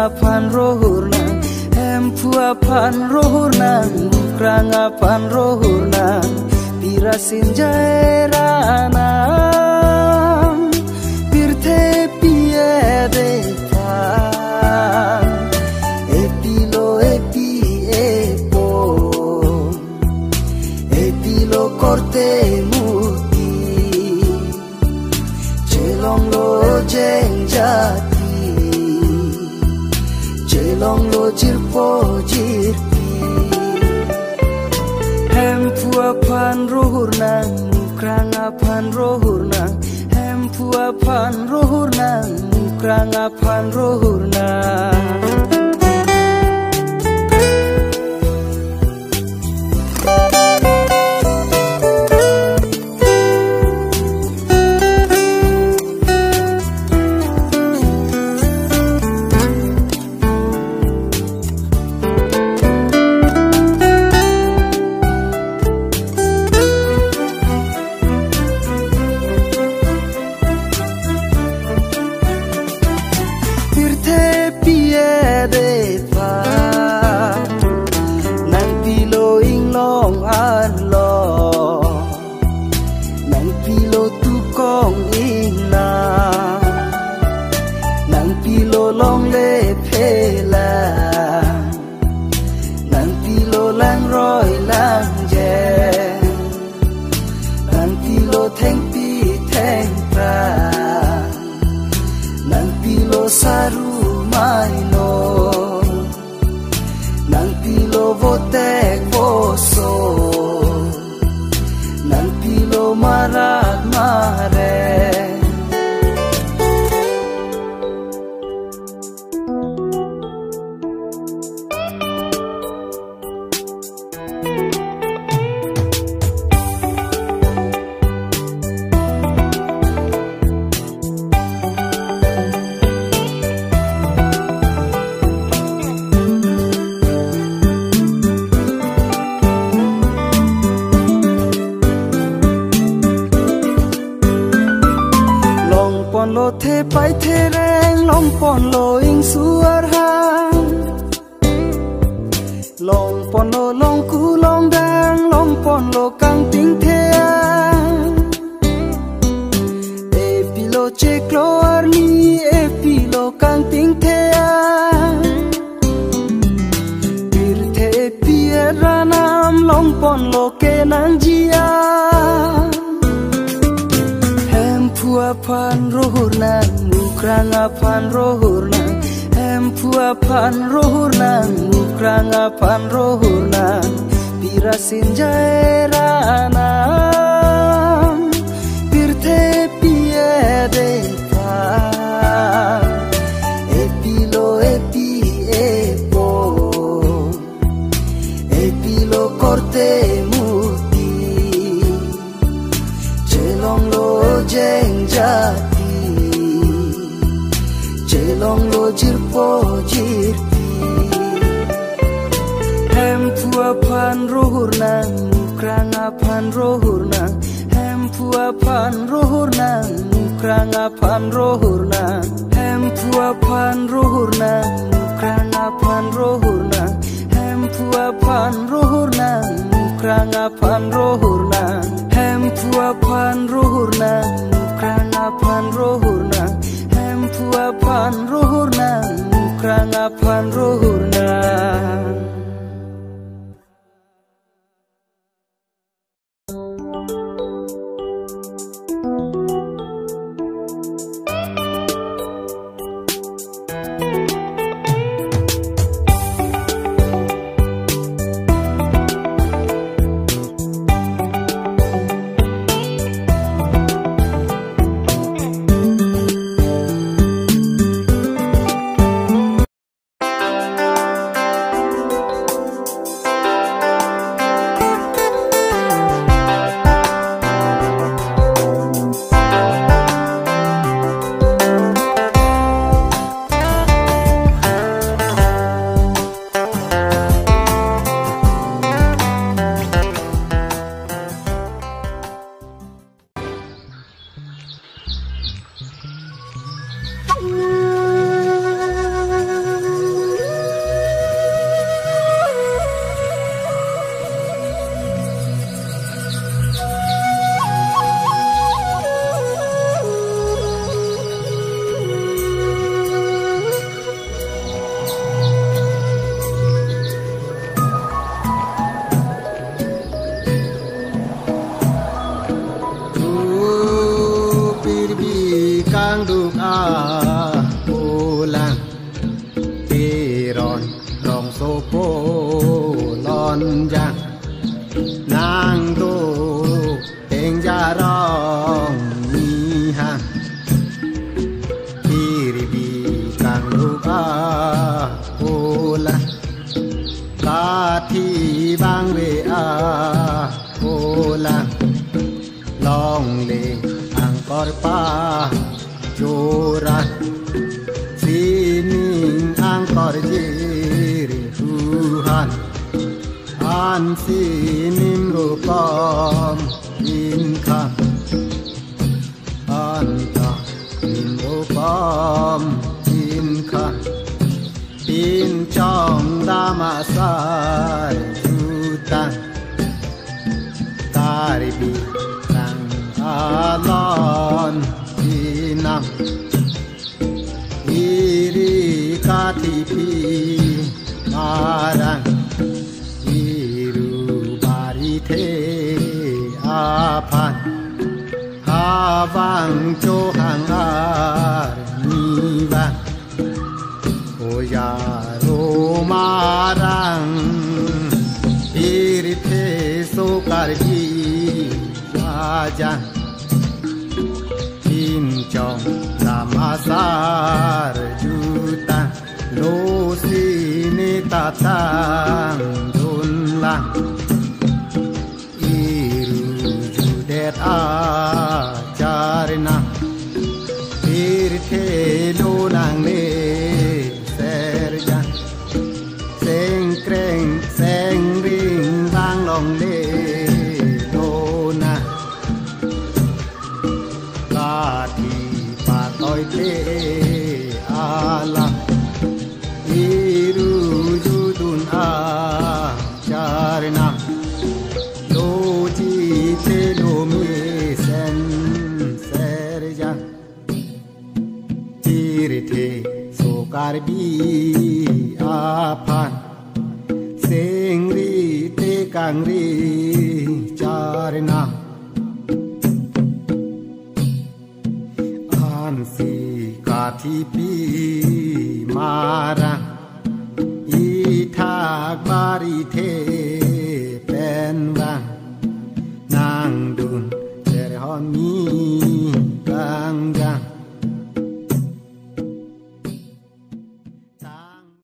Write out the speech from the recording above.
apan rohurnang apan rohurnang bukrang apan rohurnang pirasin jairanam birte piede pan epilo epi epo epilo korte muti celong lo jengjati celong lo jirpo jirpi hempu apan rohurnang mukrang apan rohurnang hempu apan rohurnang mukrang apan rohurnang างดุกอาโอลังเตรอนรองโซโปลอนจังนางดูเต็งจารองมีหังทีริบีกังดุกอาโอลังกาทีบางเวอาโอลังลองเลอังกอร์ปาโจรันซีนิงอังกอร์เจริฮูฮันอันซีนิมรุปอมอินคังอันตานิมรุปอมอินคังอินจองดามาสายจูตังตาริบีตังอาลอนอินังอิริกาทิพีมารังอิรุบาริเทอาพันฮาวังโจหังอามีวังโอยาโรมารังอิริเทโสการบีวาจังทิมจองลามาสารจุตังโลสีเนตาตังดุนลังอิรุจุเดตอาจารินังอิริเทโลนังเลเซรจังเซงเกรงเซงริงบางลองเลโลนาลาทีปาตอยเตอาลังอิรุจุตุนอาจารินังโลจิเทโลเมเซนเซรจังอิริเทโสการบีอาพันเซงรีเตกังรีจารินังอันสีกาทิปีมารังอิทากบาริเท